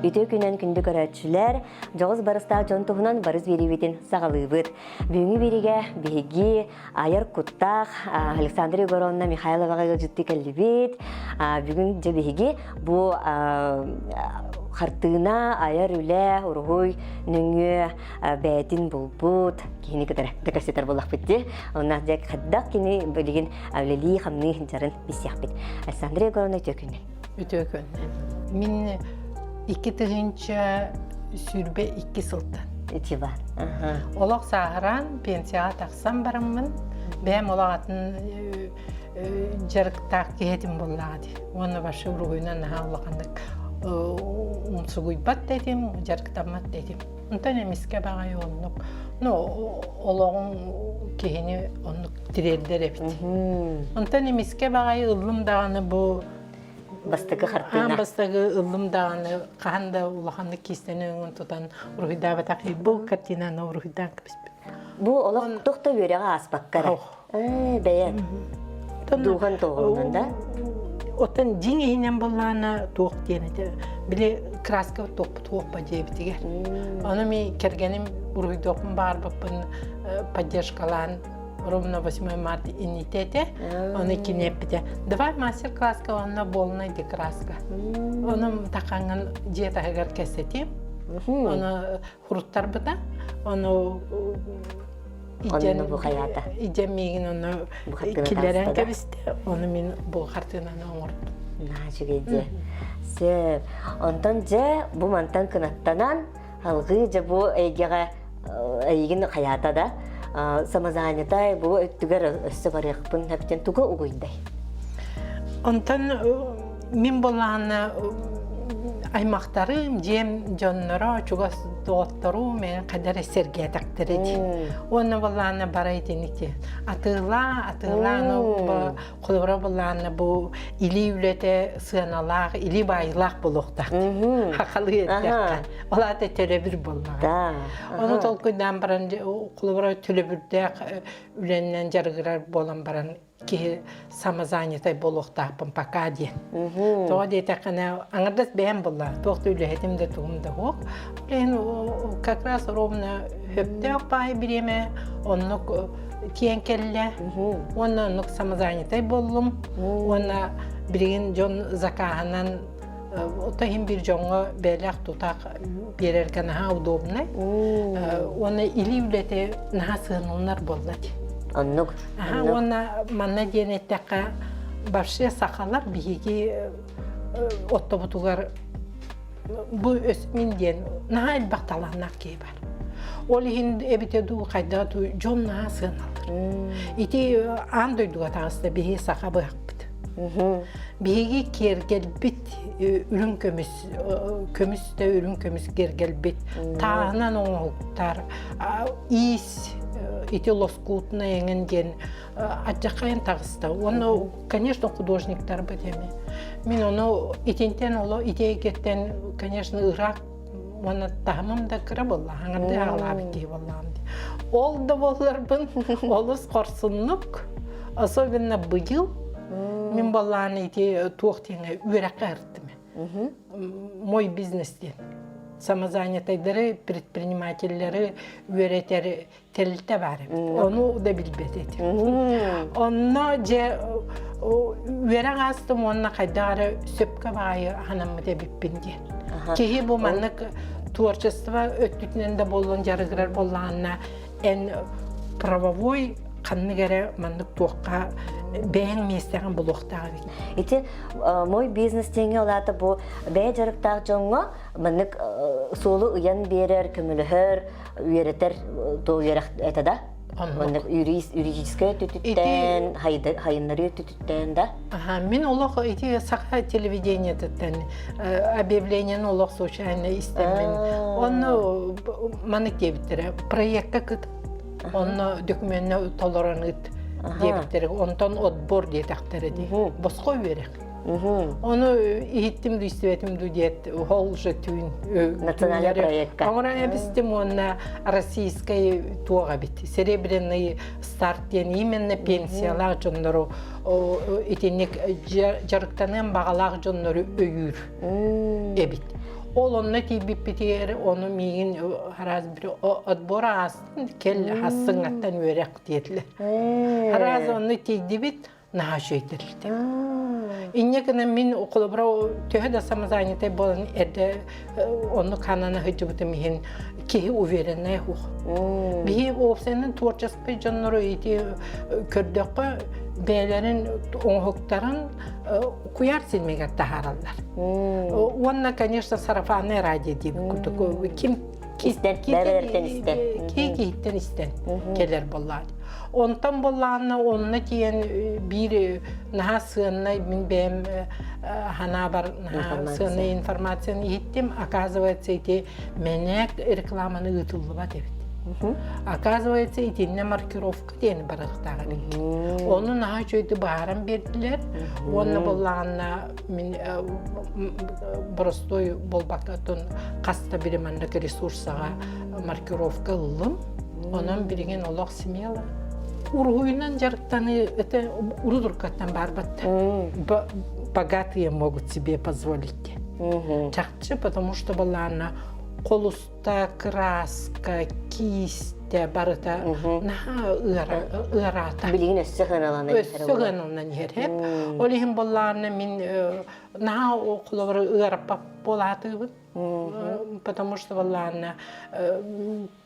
Үтө күнен күнді көрәтшілер, жоғыз барыста жон тұғынан барыз беребетін сағалыбыд. Бүгінгі береге беги, айыр құттақ, Александр Егоровна Михайловаға жүтті кәлібет. Бүгін же беги бұл қартығына айыр үлі, ұрғой, нүңі, бәйтін бұлбұд, кейіні кітір дәкәсетер болақ бітті. Онна жек қаддақ кені бөлеген әулелі қамны жарын бісияқ біт. Александр Егоровна үтө күнен. Үтө күнен. Мен 2 тыгынча сүрбе 2 сылтан. Үтө бар. Олақ сағыран пенсияға тақсам барыммын. Бәм олағатын жарықтақ кейтім болағады. Оны башы ұрғойнан олағандық ұмсы ғойбат дедім, жарықтамат дедім. Онтан емеске бағай онық. Олағын кейіні онық тірелдер әбіт. Онтан емеске бағай ұлымдағаны бұл Бастығы қартына. Бастығы ұлымдағаны, қағанда ұлағаны кестені өңін тұтан ұрғыда батақи. Бұл картинаны ұрғыдан көбіспі. Бұл олақ тұқты өреға аспаққары. Бәйен. Дуған тоғылынан да? Оттан жин ейінен болағына тоқ дейіні. Біле краска тоқ ба жебітігер. Оны мен кергенім ұрғыдоқын бар бұппын поддержкалан. Ровно 8 марта инитете, он и кинепите. Давай мастер-класска, он болна иди краска. Он таканган диета хагар кесети, он хруттар буда, он иде мигин он килерен кебисте, он мин бухартина на орд. Нажиге се, онтан же бу мантан кынаттанан, алгы же бу эйгеге эйгин хаята да. Самозанятай бұл өттігер өсі барықпын әптен тұғы ұғыйдай. Онтан мен болағына аймақтарым, жем жонлары, чуғас доғаттару мен қадар әсерге тақтыр еді. Оны болағына барайден еке. Атығыла, қолыбыра болағына бұл илі үлеті сығаналақ, илі байылақ болуқтақ. Хақалы еттіққан. Олады төлі бір болағына. Оны толқыйдан баран қолыбыра төлі бірдек үленнен жарғырар болан баран ки самозанятай болуқтақпын пока ден. Тоға дейтақына аңырдас бәйін болла. Тоқты үлі туғымда оқ. Как раз ровно хөптек бай биреме, оннук тиен келле, оннук самозанятай боллум, онна бирген жон закаханан отахин бир жонго белек тутак берерген удобный, онна или үлете наха сығынылар боллады. Оннук? Онна манна денеттеқа башы сақалар биги оттобутугар бұл өсмін ден наға әлбақталанақ кей бар. Ол ең әбіте ду қайда ду жон наға сығыналыр. Ити андойдуға тағысты бейі сақа бұяқ біді. Бейге кергел біт үрін көмісті үрін көміс кергел біт. Тағынан оңғылықтар, иіс, ити лоскутына еңін ден атжақайын тағысты. Оны, конечно, художниктар бәдеме. Мен оны итентен олы, идеегеттен, конечно, ұрақ, оны тағымым да кірі болла, аңырды ағылабы кей болламды. Ол да болар бұн, олыс қорсынлық, особенно бұйыл, мен болланы ите туақтеңі өрәқі әрттіме. Мой бизнестен. Самозанятайдары, предпринимательдері өретері тәлілті бары. Оны да білбет еті. Оны же өрең астым, онына қайдағары сөпкі бағы анамы да біппінде. Кеге бұл манық творчество өттітінен де болуын жарығырар болуғанына ән правовой қанны кәрі манық туаққа бәйін местеген бұл оқтағы. Ити, мой бизнес теңе олаты бұл бәй жарықтағы жоңға манық солы ұян берер, көмілігір, үйеретер, тоғы ерек әтада? Юридическое түтіттен, хайынлары түтіттен, да? Мен олық сақа телевидение түттен, объявлениен олық случайно істемін. Оны манық дебіттері, проектқа күт, оны документіне толыран үт дебіттері, онтан отбор детақтары де. Босқой верек. Onu ihittim de istedim de diyet hol jetün Национальный проект. Аңра эбистим онна российская туага бит. Серебряный старт ден именно пенсиялар жоннору итинник жарыктанын багалар жоннору өйүр. Эбит. Ол онна тийбип битер, onu мигин хараз бир отбора астын кел хасын аттан өрек диетлер. Хараз onu тийди бит наха шөйтерлди. Иннекene min okula bro töhe da samazanite bolun erde onu kanana hıcıbıtı mihin ki uverene hu. Bihi opsenin tворческий жанры ити körдөккө бээлерин оңхоктарын куяр силмеге тахаралар. Онна, конечно, сарафанное радио дип курдук. Ким Истен, бәрелерден истен. Кийгиттен истен келер боллады. Онтан болланы, онна тиен бир наха сыанна, мен бәм хана бар сыанна информацияны иттим, оказывается, ити менек рекламаны ытылыба дебит. Оказывается, итинне маркировка дені барықтағы бит. Оны наха жөйді бағаран берділер. Оны боллағанна мен простой болбақтатын қаста біремандық ресурсаға маркировка ұлым. Онан бірген олақ семела. Ургуйнан жарықтаны это урудуркаттан барбатты. Богатые могут себе позволить. Чақчы, потому что боллағанна қолуста, краска, кисть, барыта, наха ырата. Билигин өссөген Өссөген онан ереп. Олихин болларына мен наха оқылывыр ырапап болатыбын. Потому что болларына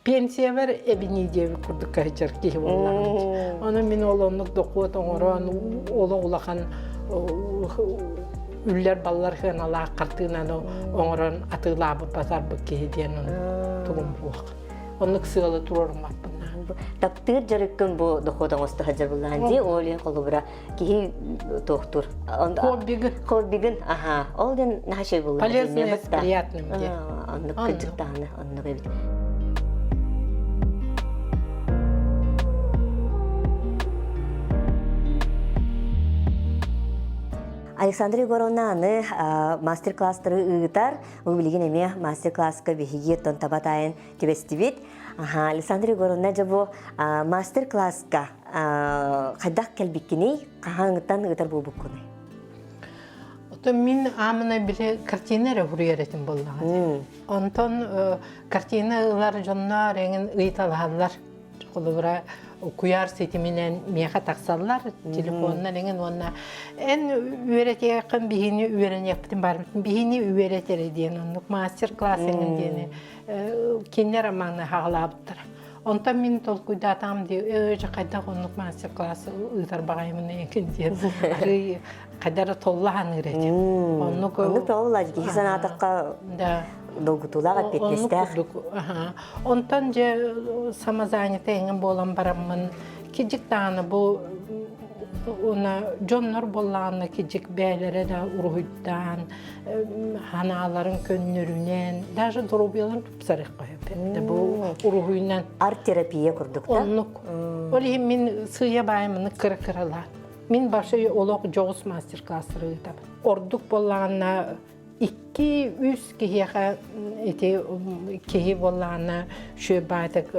пенсия бар, эбини деви курдық кайчар кейі болларына. Оны мен олонлық доқуат оңыран, олы-олақан Üller ballar hınalar kartığından oğuran atılabı pazar bakıya diyen onu tuğum buğuk. Onu kısıgalı tururum apına. Taktır jarıkkın bu dokudan osta hajar bulan diye oğulun kolu bura ki doktor. Kobigin. Aha. Oğulun naha şey bulan. Полезно, приятно мне. Onu kıcıktanı. Onu evet. Александра Егоровна аны мастер-класстары ыгытар, ол билген эме мастер-класска бихиги тон табатайын кебестибит. Александра Егоровна жабу мастер-класска кайдак келбиккини кахаңыттан ыгытар болбуккуны. Мен амына биле картинера хуруяретин боллаган. Онтон картиналар жонна реңин ыйталалар. Колубра куяр сетиминен меха таксаллар телефонна деген онна эн үйрете якын бихини үйренек битин бар бихини үйретер диен онук мастер классының диени кинер аманы хаглаптыр. Онтан мен толкуйда атам ди кайда онук мастер классы ыйтар багаймын экен диен. Ары кайдара толлахан үйретем. Онук толлаж ки санатакка да долгутулага петнестер. Онтан же самозанятый эңин болан барамын. Кижик даны бу ona jonlar bollarına kicik beylere de uruhuttan, hanaların könlürünen, даже dorobiyaların tupsarık koyup. Bu uruhuyla art terapiye kurduk da. Onluk. Olayım min sığıya bayımını kıra-kıralar. Min başı olaq joğuz master klasları da. Orduk bollarına 2-3 kihiye eti kihi bollarına şu baytık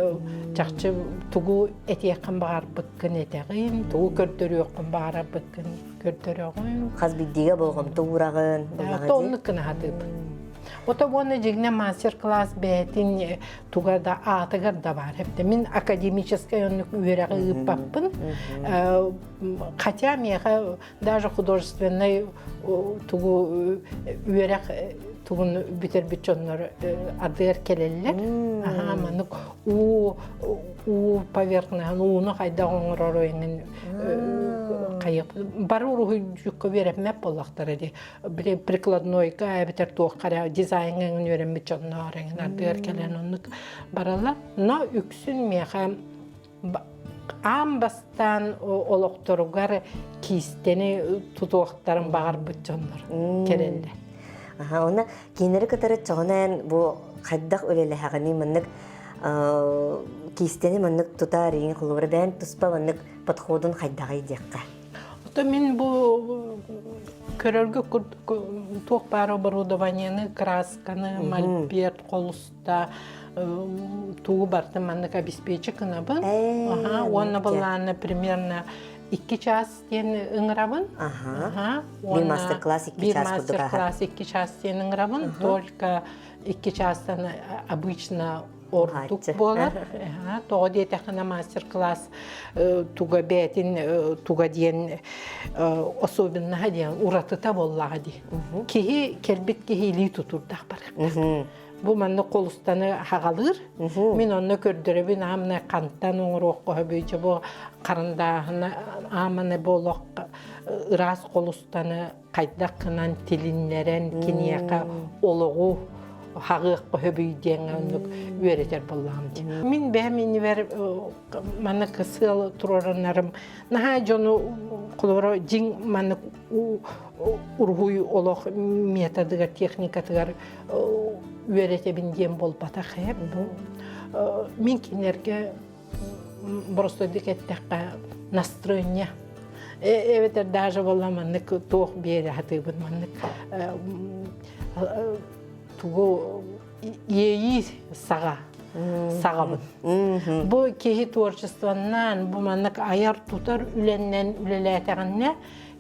çakçı tuğu eti yakın bağır bıkkın eteğin, tuğu gördürüyor yakın bağır bıkkın gördürüyor. Kaz bildiğe bolğum tuğurağın. Toğunluk kına hatıp. Ota onu jigna master class betin tuğada atıgar da var hep de. Min akademическая onluk üyerağı bakpın. Хотя меха даже художественный тугу üyerak tugun biter bütçonlar adır kelelle. Aha manuk u поверхностно уну кайда оңоройнун кайып бар рух жүккө берип меп болактар эди бир прикладнойга битер тук кара дизайнын үйрөнмөк жоннорын адөр келен онук баралар но үксүн меха амбастан олокторугар кистени тутуактарын багар бүтчоннор келелди. Aha, ona kinleri katarı çoğunan bu kaddak öleli haqani manlık kisteni manlık tutar yine kulları ben tuspa manlık patxodun kaddağı diyekka. То мен бу көрөргө туох бар оборудованияны, красканы, мольберт, колуста тугу барды маннык обеспечикына был. Онна буланы примерно 2 час ден ыңырабын. Bir мастер-класс 2 час курдук. Bir мастер-класс 2 час ден ыңырабын. Только 2 частан обычно ордук болар. Тоғы детехана мастер-класс туга бетин, туга ден особенно ден уратыта боллага ди. Кихи келбит кихи ли тутурдак бар. Бу манны колустаны хагалыр. Мен онны көрдөрөбүн амна канттан оңорок койбойчу бу карындагына аманы болок ырас колустаны кайдакынан тилиннерен кинияка ологу хагык көбөйден оннук үйрөтөр боллам ди. Мен бэмини бер маны кысыл турорунарым наха жону колоро жин маны ургуй олох методыгар техникатыгар үйрөтөбүн дем болбата хеп. Мен кинерге просто дикеттекка настроение. Эветер даже болла маннык тоох бере хатыбын маннык тугу ейи сагабын. Бу кихи творчествонан бу маннык аяр тутар үленнен үлелетегенне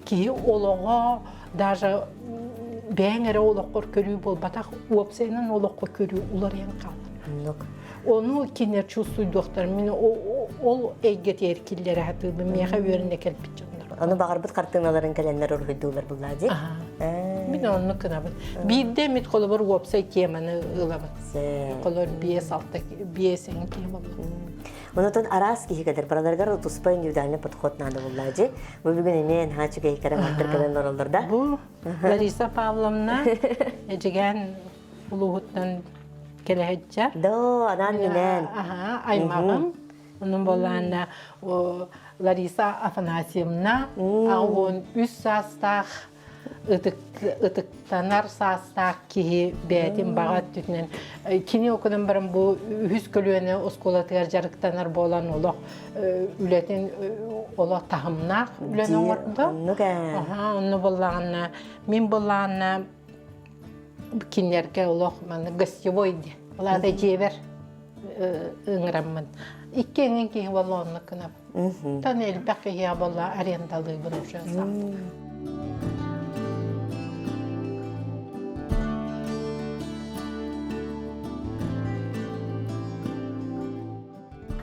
кихи олого даже бәңере олоққор көрүү болбатақ уапсайнан олоққо көрүү улар ян қалды. Onu kinler чувствуй доктор. Мен ол эйгет еркиллери хатыбы меха өрүнө келип жатыр. Аны багарбыт картиналарын календар ургуйдуулар буллади. Мен onu кынабын. Бирде мит колобор уапсай теманы ылабын. Колор биес алта биесен тема болду. Онотон арас кихигедер параларгар туспа индивидуальный подход надо буллади. Бу бүгүн энен хачыга икараматтыр календар олорда. Бу Лариса Павловна эжеген улугуттан келеһетчер. До, адан менен. Аймагым. Onun bolanda Лариса Афанасьевна, он 3 састах ытыктанар састах ки бетин багат түтнен. Кини окудum барым бу хүс көлөне осколатыгар жарыктанар болан олох үлетин олох тахымнак үлен оңордо. Onu bolлагана мен боллагана кинерге олох маны гостевой ди. Оларда жебер ыңыраммын. Иккенин кийин болла онны кынап. Тан элбек я болла арендалый bunu ушансам.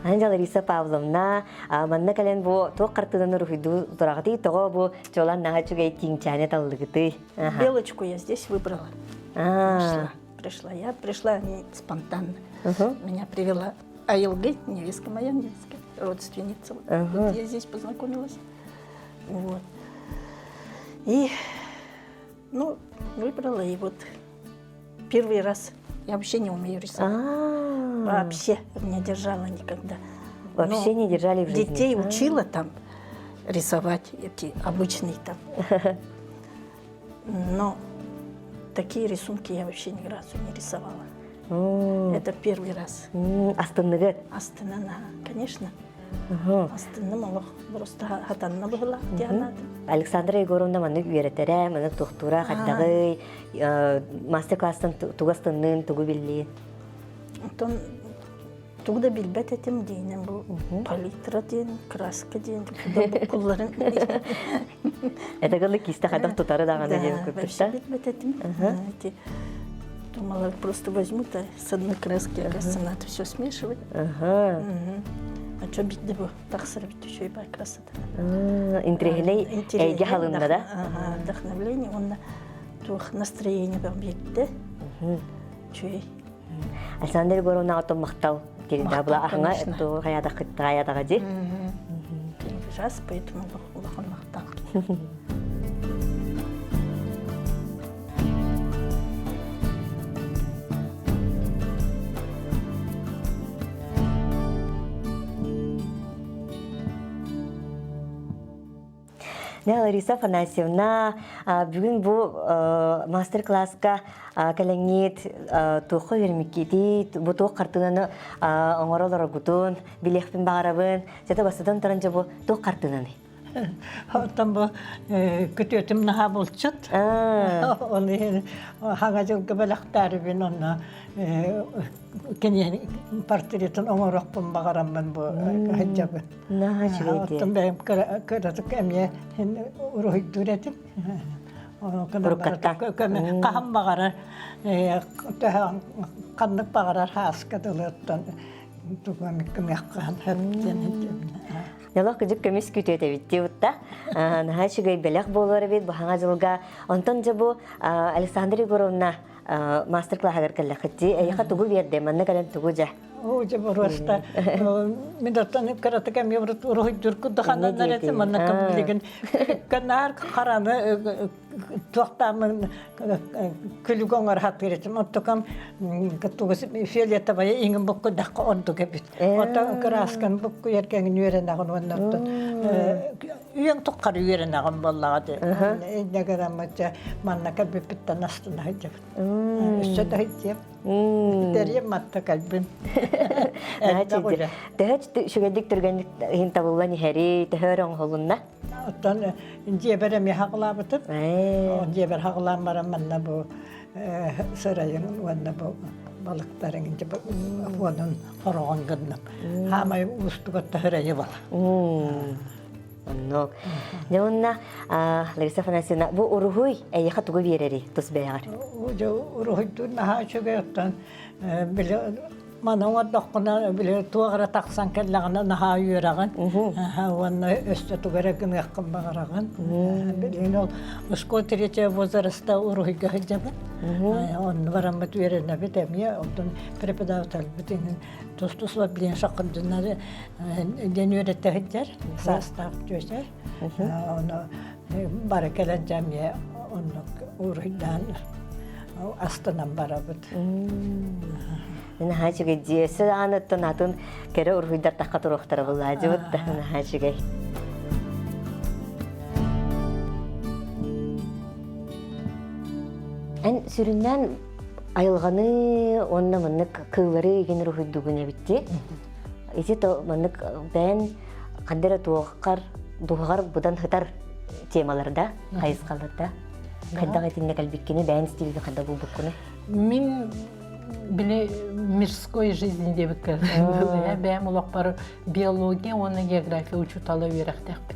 Анжела Лариса Павловна, манна кален бу тоқ картынын рухиду турагыты того бу чолан нагачуга тиңчане таллыгыты. Белочку я здесь выбрала. Пришла не спонтанно. Меня привела Айлгы, невестка моя, невестка, родственница. Вот я здесь познакомилась. Вот. И, выбрала, и вот первый раз я вообще не умею рисовать. Вообще не держала никогда. Вообще не держали в жизни? Детей учила там рисовать, эти обычные там. Но такие рисунки я вообще ни разу не рисовала. Это первый раз. Астынныгы? Астынына, конечно. Астыным олох. Просто хатанна была, дианат. Александра Егоровна маны үйретере, маны тухтура, хаттагы, мастер-класстан тугастыннын, тугу билли. Тугда билбет этим дейнен, бұл палитра дейін, краска дейін, бұлларын. Это гылы кисті қадақ тұтары дағаны дейін көпірші? Да, билбет этим. Думала, просто возьмут, с одной краски, оказывается, надо все смешивать. А что бить дабы, так сравнить еще и красота. Интригилей әйге халында, да? Вдохновление, он настроение вам бетті. Чуй. Александра Егоровна отом мақтау. Келінде бұла ақыңа ғаядағы де? Жас, поэтому ұлағын мақтау. Лариса Афанасьевна, бүгін бұл мастер-класска кәләңет тұқы вермеккеті, бұл тұқ қартынаны оңыралар ғұтын, білекпен бағарабын, жәті басыдан тұрынша бұл тұқ қартынаны. Оттан бу көтөтүм наха болчут. Оны хага жолга балактары бин онна кенен портретін оңорокпун багараммын бу хаҗабы. Наха чигейди. Оттан бем кыратык эмне урой дуретим. Кахам багара каннык багарар хаска дылыттан тугамиккем яккан хәптен. Ялах кыжык көмес күтөтө битти утта. Наха чигей белек болор бит бахаңа жылга. Онтон жабу Александра Егоровна мастер-класс келлехти. Эйха тугу берде, манна кален тугу жа. Уже просто минуттан каратык эми урой дүркү дахандан нарете манна кабилеген канар караны тоқтамын күлгоңар хат беретим. Оттокам катугас фиолета бая иңин бокку дакка онду кебит. Отта краскан бокку еркеңин үйренагын оннотто. Үйең токкар үйренагын боллагы. Нагарамача манна кабиттан астына хажап. Өссөдө хажап. Терем матта калбин. Тэһэч шүгэдик түргәнлек хин табылган хәри тэһөрөң холунна. Оттан жебере ми хаглабытып. Жебер хаглам барам манна бу сырайын ванна бу балыктарын инде бу вонун хорогон гыннап. Хамай устуга тахырайы бала. Оннок. Жонна Лариса Афанасьевна бу урухуй эйха тугу берери тус бегар. Уже урухуй турна хачуга оттан биле манауа доққына биле туагара тақсан келлагына наха юраган. Ванна өстө тугара гымяккын багараган. Биле ол уско терече возраста урухуйга хаҗабы. Он варамат верена битемия оттан преподаватель битен тустусла билен шақындынары денюретте хаҗар состав төшер. Оны баракалан жамия оннок урухуйдан астанан барабыт. Наха чигей жесе анаттан атын кере урухуйдар такка туруктар булла жыбыт наха чигей. Эн сүрүннән айылганы онна мынык кыллары еген урухуйдугуна битти. Ити то мынык бен кандера тугар будан хытар темаларда кайыскаларда. Кайда гайтинне калбиккени бен стилде кайда булбуккуны. Мин биле мирской жизньде бекер. Бәм улакпар биология, оны география учуталы верәхтәк.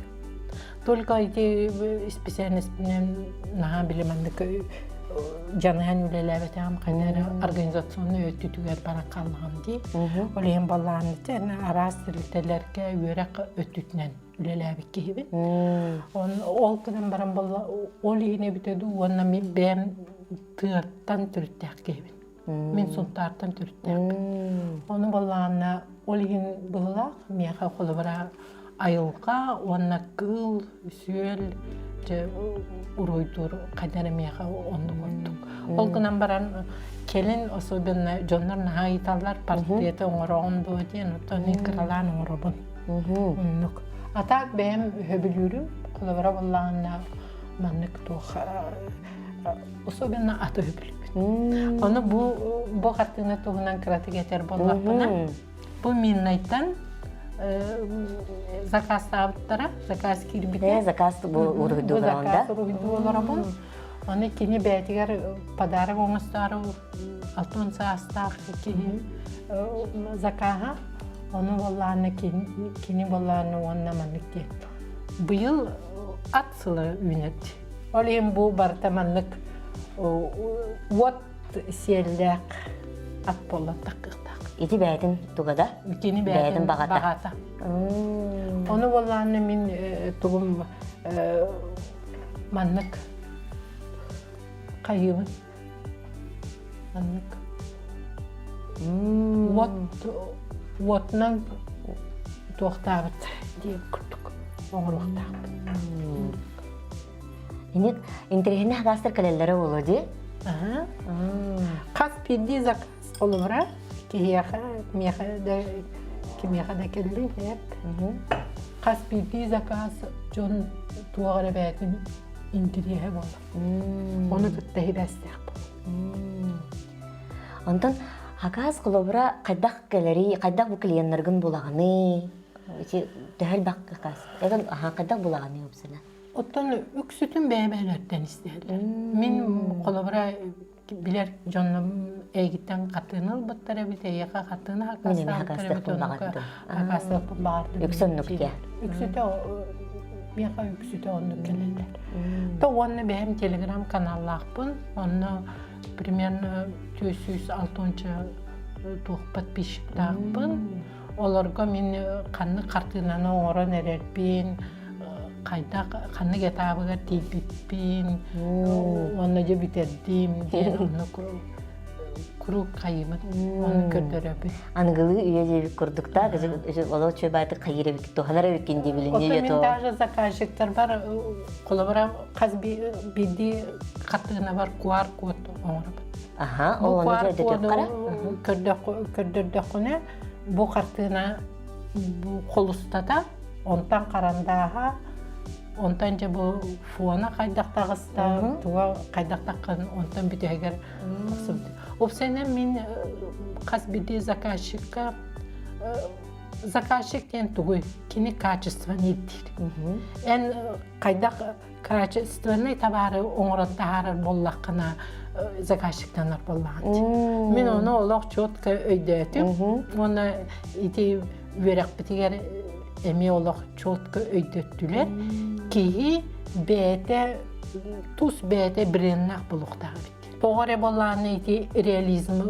Только эти специальность на биле мандык жаныган үлеләбәт ам кайнары организационный өтүтүгәр бара калган ди. Олен балларны тен арас тилтеләргә үрәк өтүтнән үлеләбәт кебе. Ол кыдан барам балла ол ине битеду, онна ми бәм тырттан түрттәк кебе. Мен сонтартан түрттәк. Оны балларны олин буллак мияга холбара айылга, онна кыл, сүел уройдур кадеремияга онду көрдүк. Ол кынан баран келин особенно жоннор наайталар портрети оңоронду ден отони кралан оңоробун. Ата бем хөбүлүрүм колобара балларына маннык тох особенно ата хөбүлүм. Оны бу картина тугунан кратигетер боллаппына. Бу миннайтан заказ таптара, заказ кирбите. Заказ бу урухуйдуганда. Заказ урухуйдуганда. Оны кини бәтигер подарок оңыстары алтын састак кини заказа. Оны болларны кини болларны онна маннык. Быйыл ат сылы үнет. Олем бу бартаманлык вот селдәк ат боллаттак. Ити бәйтин тугада? Кини бәйтин багата. Оны болларны мин тугум маннык кайыбын. Маннык. Вотнан тоқтабыт деп күттік. Оңырлықтабыт. Инек интерегіне хагастыр кәлелері олу де? Қас пенде заказ олымыра. Кемеха да келді. Қас пенде заказ жон туағыра бәтін интереге болды. Оны күттәхі бәстәк болды. Онтан хагас кылыбыра кайдак келери, кайдак бу клиентлерген булаганы. İçi dehel bakka kas. Egan hakada bulağını yopsana. Ottан үксүтүн бәйбәлерден istediler. Min kolabora biler jonum egitten katını battara bite yaka katını Minin hakasa hakasta bulağını. hakasa bağırdı. Yüksönlük ya. Üksüte bir yaka üksüte onu gelirler. Da onu benim Telegram kanallakpın. Onu примерно 206 тух подписчиктакпын. Оларга мен канны картинаны оңорон эрербин. Kayda kanı getabıga tipipin, onu da bitirdim, onu kuru kayımı, onu gördürüp. Angılı üye kurduk da, ola çöbaydı kayırı bik, tohanara bikin diye biliniyor to. Oto mintajı zakajıklar var, kolabora kaz bildi katına var kuar kod onu. Aha, o onu da ödedi kara. Kördürdüküne bu katına bu kolusta da ondan karandağa. Ondan bu fuana kaydaktağızda, tuğa kaydaktağın ondan biteğer kısımdı. O sene min kas bildiği zaказчик den tuğu kini качество nedir? En kaydak качественный tabarı oңırında harar bollakına заказчик'tanlar bollağındı. Min onu olaq çotka öydətim. Ona iti verək biteğer emi olaq çotka öydəttülər. Ki bete tuz bete brennak buluqtağı bitti. Doğru bollağını iti realizmi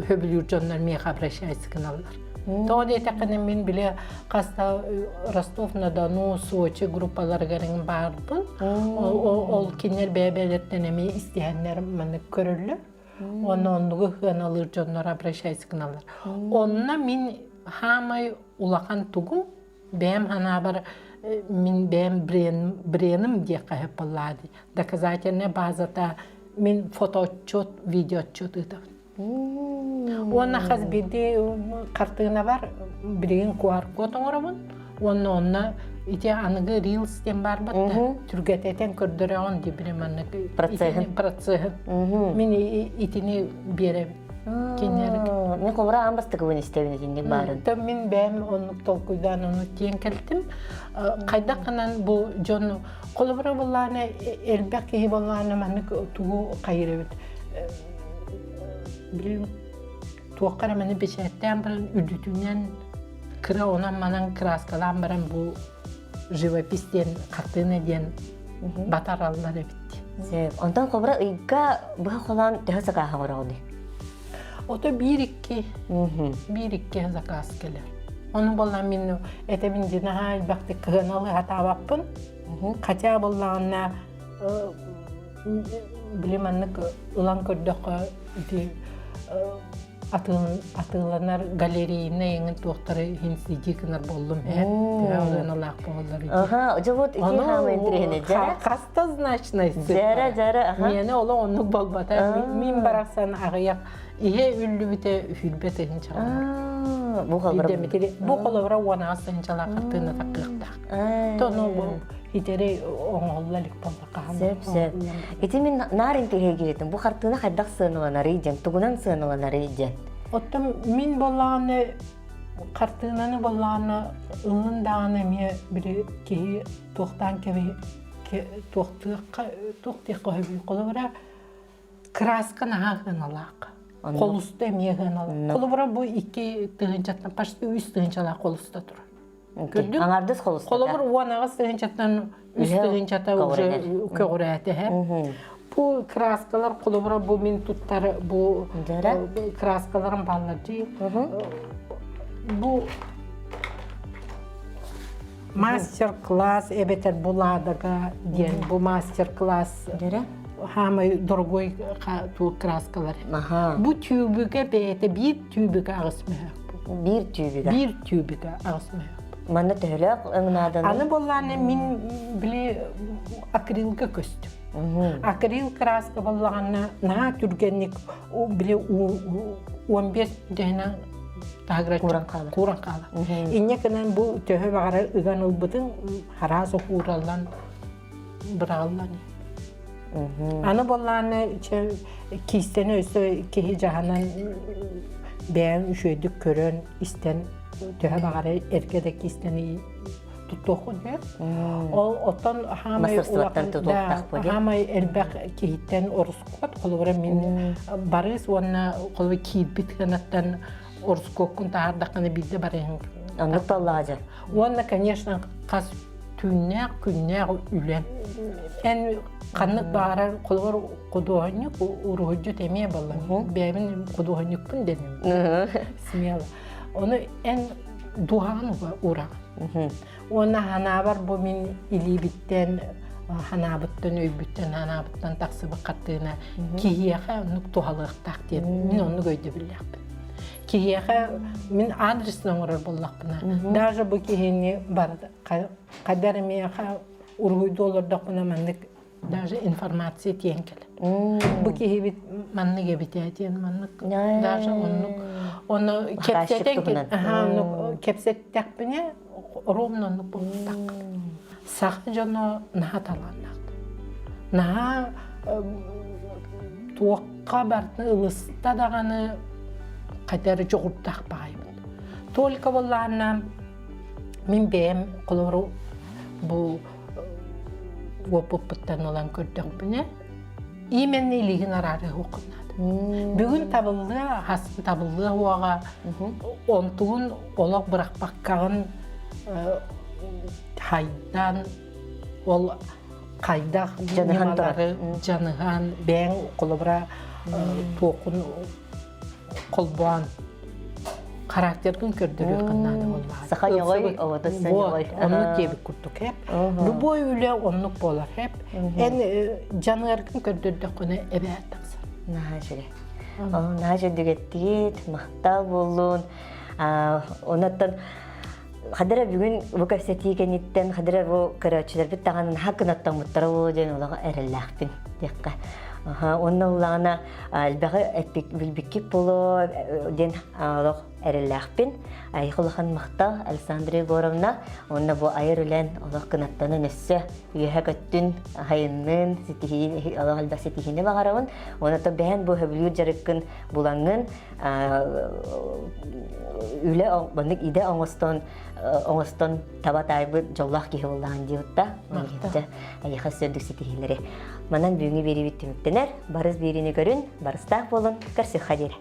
höbülür canlar miye xabraşay sıkınallar. Doğru eteqinin min bile qasta Rostov-na-Donu, Soçi gruppaları garın barbın. Ol kinler bebelerden emi isteyenler məni körürlü. Onluğu hın alır canlar xabraşay sıkınallar. Onna min hamay ulaqan tuğum benim hanabar min benim brenim diye kahep oladı. Доказательная базата min fotoçot, videoçot idim. Ona xaz bildi kartına var, birin QR kod oğramun. Ona iti anıgı Reels den bar battı. Türkçeden kördüren di birim anıgı. Процех. Min itini bire. Ne kobra ambastık bunu istevini dindik barın. Tabii min benim onu tolkuydan onu tiyenkeltim. Kaydakınan bu John kolabora bollağına elbek ki bollağına manık tuğu kayırıbıt. Bilim tuğakara manı beşetten birin üdütünden kıra onan manan kraskalan birin bu живопис'ten kartını diyen batarallar bitti. Ondan kobra ıyga bu olan tehasa kaha var oldu. O da bir iki zakaz gelir. Onun bolan minnu etemin dinahal bakti kanalı hata bakpın. Kaça bolanna bilemanlık ulan kördük di atılanlar galeriyine yeni doktoru hinsici kınar bollum hep. Odan Allah bolları. Aha, cevot iki ham entrihine jara. Kasta значный. Jara. Mene ola onu bolbata. Min baraksan ağayak. İhe üllü bite hülbet edin çalar. Bu kobra. Bu kolabora wana asın çalar kartını takıqta. Tono bu hiteri oğullalık bolbaka. Sep. İti min narin tehe giretim. Bu kartını kaddak sığınılan arayacağım. Tugunan sığınılan arayacağım. Otta min bollağını kartını bollağını ılın dağını miye biri ki tohtan kevi tohtığı kohubi kolabora kraska naha hınalaq. Kolusta emiye hınalaq. Kolabora bu iki tığıncattan, başta üst tığıncalar kolusta durur. Gördün? Anardız kolusta. Kolabora uanağı tığıncattan üst tığıncata köğürəyəti hep. Bu kraskalar kolabora bu min tuttarı bu kraskaların balları. Bu master class ebeter buladaga diyen bu master class. Hamay другой ту краскалар. Bu tübüge beyte bir tübüge ağısmıyor. Bir tübüge. Bir tübüge ağısmıyor. Manna töhülük öngünadan. Anı bollarını min bile akrilge köstüm. Akril kraska bollarını na türgenlik o bile 15 dene kuran kalır. İnne kanan bu töhü bağırar ıgan ılbıdın harazı hurallan bırağıllan. Anı bollarını kistene üstü ki cahanan beğen üşüdük körön isten төһө багары эркеде кистени туттохун хэ. Ол оттон хамай Мастерствоттан тутуктах бу, де? хамай элбек киһиттен орускот колора мен барыс уонна колы киит биткенаттан орускоккун таардакны билде барыгын. Оннук таллаажа. Уонна, конечно, кас түннәк, күннәк үлән. Эн каннык баарар колор кодуһаньык урухуджу темие баллам. Бәбин кодуһаньыкпын дедим. Смело. Оны эн духан ура. Оны ханабар бу мин илибиттен ханабыттан өйбүттен ханабыттан таксыбы каттыына киһиэхэ оннук тухалыктак диэн. Мин онну көйдө билэхпин. Киһиэхэ мин адресын оңорор боллакпына. Даже бу киһини бар кадарымиэхэ ургуйду олордокпуна маннык даже информация тиен келе. Бу киһибит маннык эбитэ тиен маннык. Даже оннук оны кепсетен кепсеттекпине ровно оннук болуктак. Сахы жоно наха таланнак. Наха туокка бартны ылыста даганы кадары жоғырттақ бағайбын. Толка болларына мен бәйім қолыру бұл опыптан olan көрдіқпіне именне илігін арары оқынады. Бүгін табылды, хасын табылды оға онтуын олақ бұрақпаққағын хайдан ол қайдақ жаныған бәйін қолыбыра тоқын қолбуан характердің көрдірі қыннады олар. Сақа yoğoy, ovada sen yoğoy. Onu tebik kurtuk hep. Любой үле онлық болар hep. En жанығыргын көрдірді құны әбе аттақсы. Нажыры. Нажыр дүгеттігет, мақтал болуын. Онаттан қадыра бүгін бұл көпсетейген еттен, қадыра бұл көрәтшілер біт тағанын хақын аттан мұттары болу ден олаға әрілләқпін. Деққа. Онна улағына әлбәғі әппік білбіккіп болу ден олақ әрілләқпін. Айқылыған мақтал Александра Егоровна, онна бұл айыр үлән олақ қынаттанын өссі үйеге көттін хайынның олақ әлбәқ сетихіне бағарауын. Онна бән бұл хөбілі жарыққын бұлаңын үлі бұндық иде оңыстан табат айбы жоллақ кейі болдаған дейутта. Айыға сөндік сетихилері. Манан бүгінгі бері біттіміктенер, барыз беріне көрін, барыстақ болын, көрсі қадері.